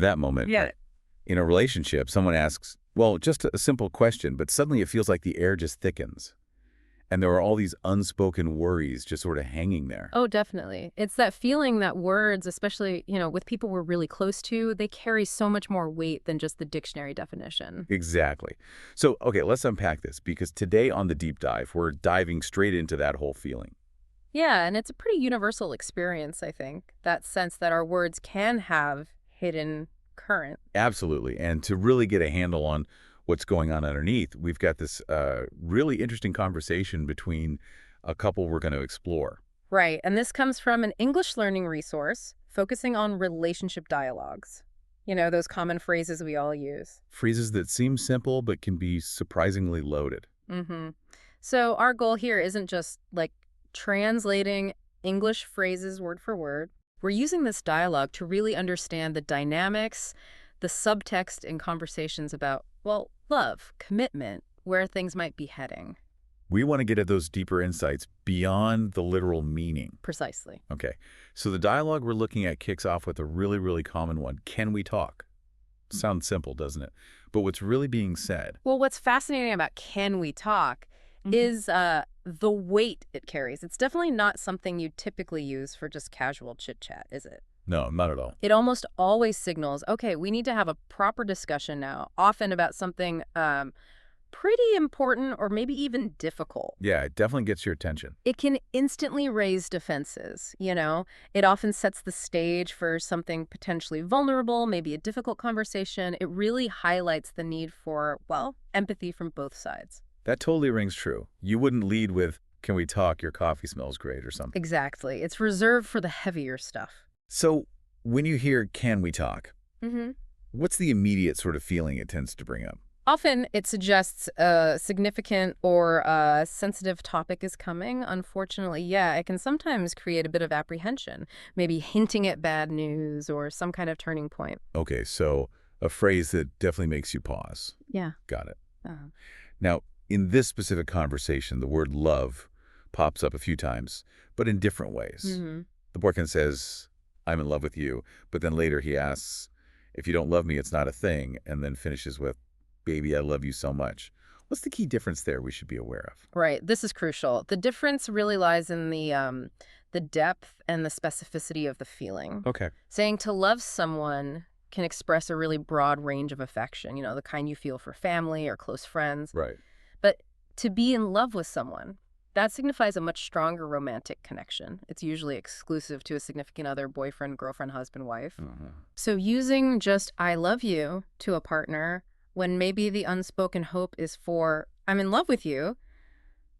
that moment. Yeah. In a relationship, someone asks, well, just a simple question, but suddenly it feels like the air just thickens. And there are all these unspoken worries just sort of hanging there. Oh, definitely. It's that feeling that words, especially, with people we're really close to, they carry so much more weight than just the dictionary definition. Exactly. So, okay, let's unpack this, because today on the deep dive, we're diving straight into that whole feeling. Yeah, and it's a pretty universal experience, I think, that sense that our words can have hidden current. Absolutely. And to really get a handle on what's going on underneath, we've got this really interesting conversation between a couple we're going to explore. Right, and this comes from an English learning resource focusing on relationship dialogues. Those common phrases we all use. Phrases that seem simple but can be surprisingly loaded. Mm-hmm. So our goal here isn't just like translating English phrases word for word. We're using this dialogue to really understand the dynamics, the subtext in conversations about, well, love, commitment, where things might be heading. We want to get at those deeper insights beyond the literal meaning. Precisely. Okay, so the dialogue we're looking at kicks off with a really, really common one. Can we talk? Sounds simple, doesn't it? But what's really being said? Well, what's fascinating about can we talk is the weight it carries. It's definitely not something you typically use for just casual chit-chat, is it? No, not at all. It almost always signals, okay, we need to have a proper discussion now, often about something pretty important or maybe even difficult. Yeah, it definitely gets your attention. It can instantly raise defenses, It often sets the stage for something potentially vulnerable, maybe a difficult conversation. It really highlights the need for, well, empathy from both sides. That totally rings true. You wouldn't lead with, can we talk, your coffee smells great or something. Exactly. It's reserved for the heavier stuff. So when you hear, can we talk, Mm-hmm. what's the immediate sort of feeling it tends to bring up? Often it suggests a significant or a sensitive topic is coming. Unfortunately, yeah, it can sometimes create a bit of apprehension, maybe hinting at bad news or some kind of turning point. Okay, so a phrase that definitely makes you pause. Yeah. Got it. Uh-huh. Now, in this specific conversation, the word love pops up a few times, but in different ways. Mm-hmm. The boyfriend says, I'm in love with you, but then later he asks, if you don't love me, it's not a thing, and then finishes with, baby, I love you so much. What's the key difference there we should be aware of? Right. This is crucial. The difference really lies in the depth and the specificity of the feeling. Okay. Saying to love someone can express a really broad range of affection, the kind you feel for family or close friends. Right. But to be in love with someone, that signifies a much stronger romantic connection. It's usually exclusive to a significant other, boyfriend, girlfriend, husband, wife. Uh-huh. So using just I love you to a partner when maybe the unspoken hope is for I'm in love with you,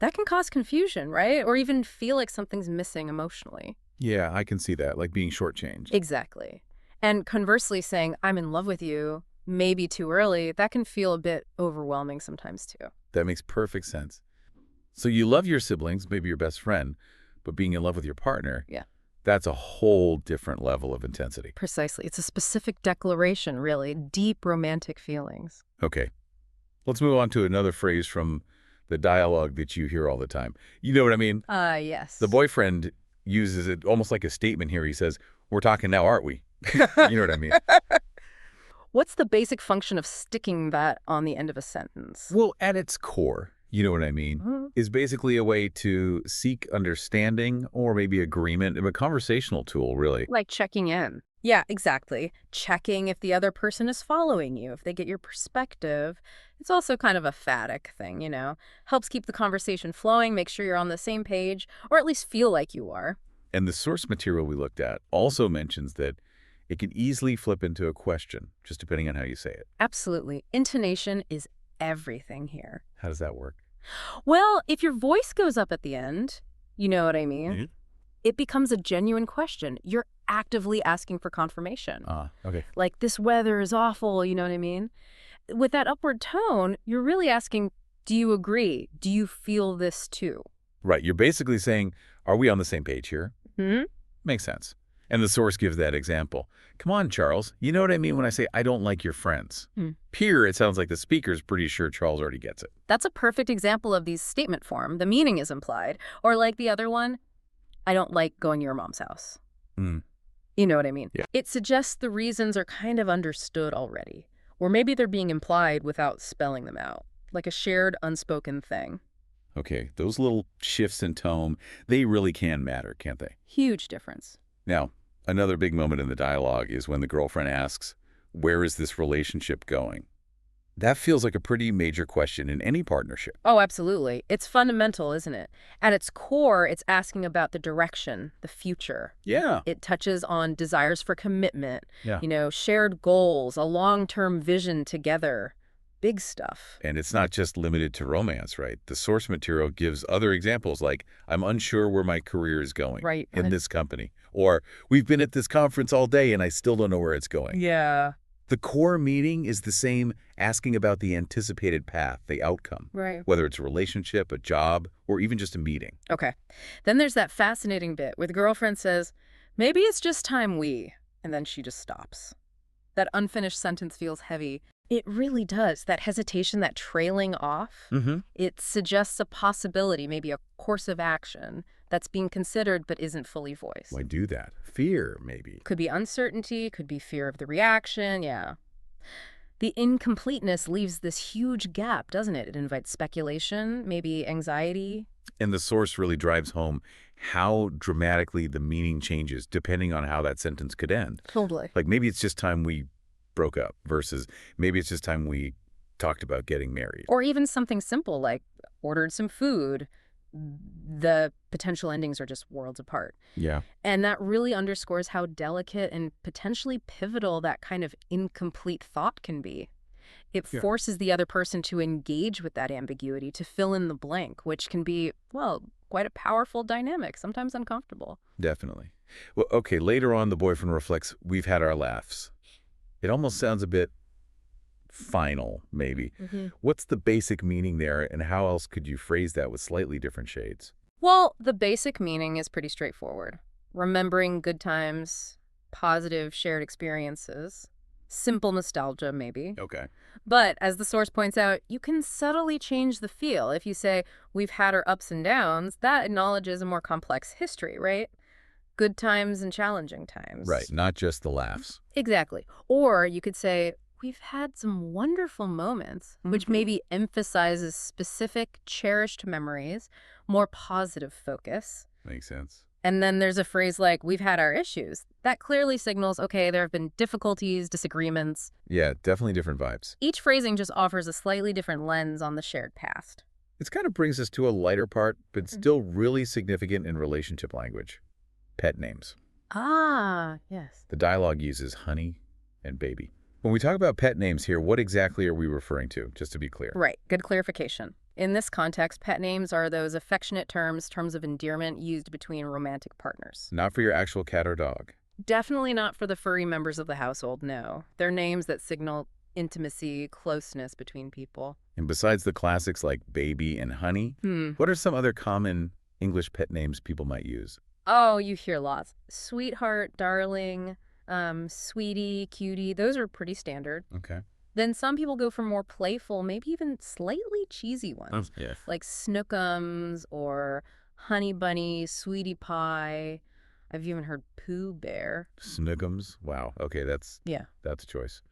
that can cause confusion, right? Or even feel like something's missing emotionally. Yeah, I can see that, like being shortchanged. Exactly. And conversely, saying I'm in love with you, maybe too early, that can feel a bit overwhelming sometimes too. That makes perfect sense. So you love your siblings, maybe your best friend, but being in love with your partner, Yeah. that's a whole different level of intensity. Precisely. It's a specific declaration, really. Deep romantic feelings. Okay. Let's move on to another phrase from the dialogue that you hear all the time. You know what I mean? Yes. The boyfriend uses it almost like a statement here. He says, we're talking now, aren't we? You know what I mean? What's the basic function of sticking that on the end of a sentence? Well, at its core, you know what I mean, Mm-hmm. is basically a way to seek understanding or maybe agreement, a conversational tool, really. Like checking in. Yeah, exactly. Checking if the other person is following you, if they get your perspective. It's also kind of a phatic thing, Helps keep the conversation flowing, make sure you're on the same page, or at least feel like you are. And the source material we looked at also mentions that it can easily flip into a question, just depending on how you say it. Absolutely. Intonation is everything here. How does that work? Well, if your voice goes up at the end, you know what I mean? Mm-hmm. It becomes a genuine question. You're actively asking for confirmation. Okay. Like, this weather is awful, you know what I mean? With that upward tone, you're really asking, do you agree? Do you feel this too? Right. You're basically saying, are we on the same page here? Hmm? Makes sense. And the source gives that example. Come on, Charles. You know what I mean when I say I don't like your friends? Here, it sounds like the speaker's pretty sure Charles already gets it. That's a perfect example of these statement form. The meaning is implied. Or like the other one, I don't like going to your mom's house. You know what I mean? Yeah. It suggests the reasons are kind of understood already, or maybe they're being implied without spelling them out, like a shared unspoken thing. Okay, those little shifts in tone, they really can matter, can't they? Huge difference. Now, another big moment in the dialogue is when the girlfriend asks, where is this relationship going? That feels like a pretty major question in any partnership. Oh, absolutely. It's fundamental, isn't it? At its core, it's asking about the direction, the future. Yeah. It touches on desires for commitment, Yeah. shared goals, a long-term vision together. Big stuff. And it's not just limited to romance, right? The source material gives other examples like, I'm unsure where my career is going Right. in this company. Or, we've been at this conference all day and I still don't know where it's going. Yeah. The core meaning is the same, asking about the anticipated path, the outcome, Right. whether it's a relationship, a job, or even just a meeting. Okay. Then there's that fascinating bit where the girlfriend says, maybe it's just time we, and then she just stops. That unfinished sentence feels heavy. It really does. That hesitation, that trailing off, Mm-hmm. it suggests a possibility, maybe a course of action that's being considered but isn't fully voiced. Why do that? Fear, maybe. Could be uncertainty, could be fear of the reaction, yeah. The incompleteness leaves this huge gap, doesn't it? It invites speculation, maybe anxiety. And the source really drives home how dramatically the meaning changes depending on how that sentence could end. Totally. Like maybe it's just time we broke up versus maybe it's just time we talked about getting married. Or even something simple like ordered some food. The potential endings are just worlds apart. Yeah. And that really underscores how delicate and potentially pivotal that kind of incomplete thought can be. It Yeah. forces the other person to engage with that ambiguity, to fill in the blank, which can be, well, quite a powerful dynamic, sometimes uncomfortable. Definitely. Well, okay, later on the boyfriend reflects, we've had our laughs. It almost sounds a bit final, maybe. What's the basic meaning there, and how else could you phrase that with slightly different shades? Well, the basic meaning is pretty straightforward. Remembering good times, positive shared experiences, simple nostalgia, maybe. Okay. But as the source points out, you can subtly change the feel. If you say, we've had our ups and downs, that acknowledges a more complex history, right? Good times and challenging times. Right, not just the laughs. Exactly. Or you could say, we've had some wonderful moments, which maybe emphasizes specific, cherished memories, more positive focus. Makes sense. And then there's a phrase like, we've had our issues. That clearly signals, okay, there have been difficulties, disagreements. Yeah, definitely different vibes. Each phrasing just offers a slightly different lens on the shared past. This kind of brings us to a lighter part, but still really significant in relationship language. Pet names. Ah, yes. The dialogue uses honey and baby. When we talk about pet names here, what exactly are we referring to, just to be clear? Right. Good clarification. In this context, pet names are those affectionate terms of endearment used between romantic partners. Not for your actual cat or dog. Definitely not for the furry members of the household, no. They're names that signal intimacy, closeness between people. And besides the classics like baby and honey, what are some other common English pet names people might use? Oh, you hear lots. Sweetheart, darling, sweetie, cutie, those are pretty standard. Okay. Then some people go for more playful, maybe even slightly cheesy ones, Yeah. like snookums or honey bunny, sweetie pie. I've even heard Pooh Bear. Snookums. Wow. Okay, that's Yeah. a choice.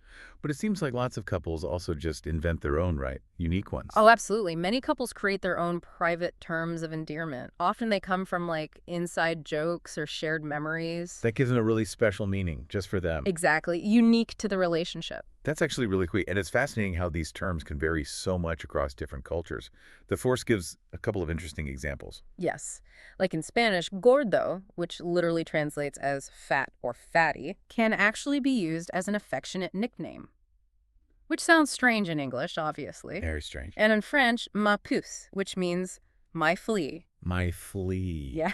But it seems like lots of couples also just invent their own, right? Unique ones. Oh, absolutely. Many couples create their own private terms of endearment. Often they come from like inside jokes or shared memories. That gives them a really special meaning just for them. Exactly. Unique to the relationship. That's actually really cool. And it's fascinating how these terms can vary so much across different cultures. The Force gives a couple of interesting examples. Yes. Like in Spanish, gordo, which literally translates as fat or fatty, can actually be used as an affectionate nickname. Which sounds strange in English, obviously. Very strange. And in French, ma puce, which means my flea. My flea. Yeah.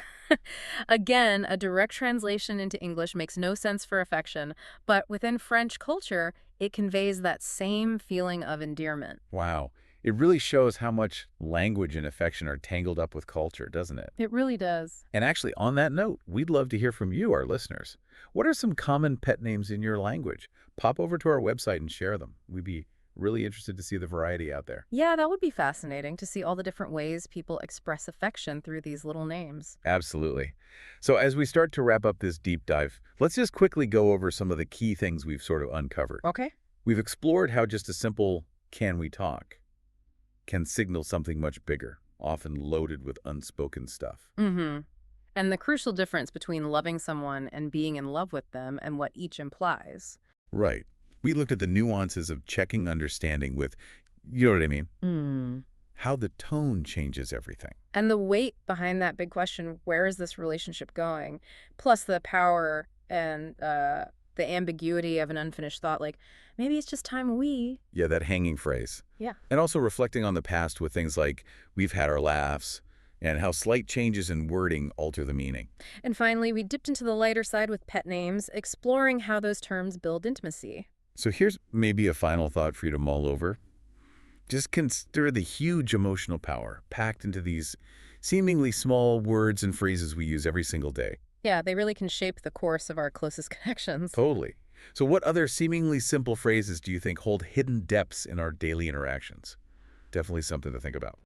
Again, a direct translation into English makes no sense for affection, but within French culture, it conveys that same feeling of endearment. Wow. It really shows how much language and affection are tangled up with culture, doesn't it? It really does. And actually, on that note, we'd love to hear from you, our listeners. What are some common pet names in your language? Pop over to our website and share them. We'd be Really interested to see the variety out there. Yeah, that would be fascinating to see all the different ways people express affection through these little names. Absolutely. So as we start to wrap up this deep dive, let's just quickly go over some of the key things we've sort of uncovered. Okay. We've explored how just a simple "can we talk" can signal something much bigger, often loaded with unspoken stuff. Mm-hmm. And the crucial difference between loving someone and being in love with them and what each implies. Right. We looked at the nuances of checking understanding with, you know what I mean? Mm. How the tone changes everything. And the weight behind that big question, where is this relationship going? Plus the power and the ambiguity of an unfinished thought, like, maybe it's just time we. Yeah, that hanging phrase. Yeah. And also reflecting on the past with things like we've had our laughs and how slight changes in wording alter the meaning. And finally, we dipped into the lighter side with pet names, exploring how those terms build intimacy. So here's maybe a final thought for you to mull over. Just consider the huge emotional power packed into these seemingly small words and phrases we use every single day. Yeah, they really can shape the course of our closest connections. Totally. So what other seemingly simple phrases do you think hold hidden depths in our daily interactions? Definitely something to think about.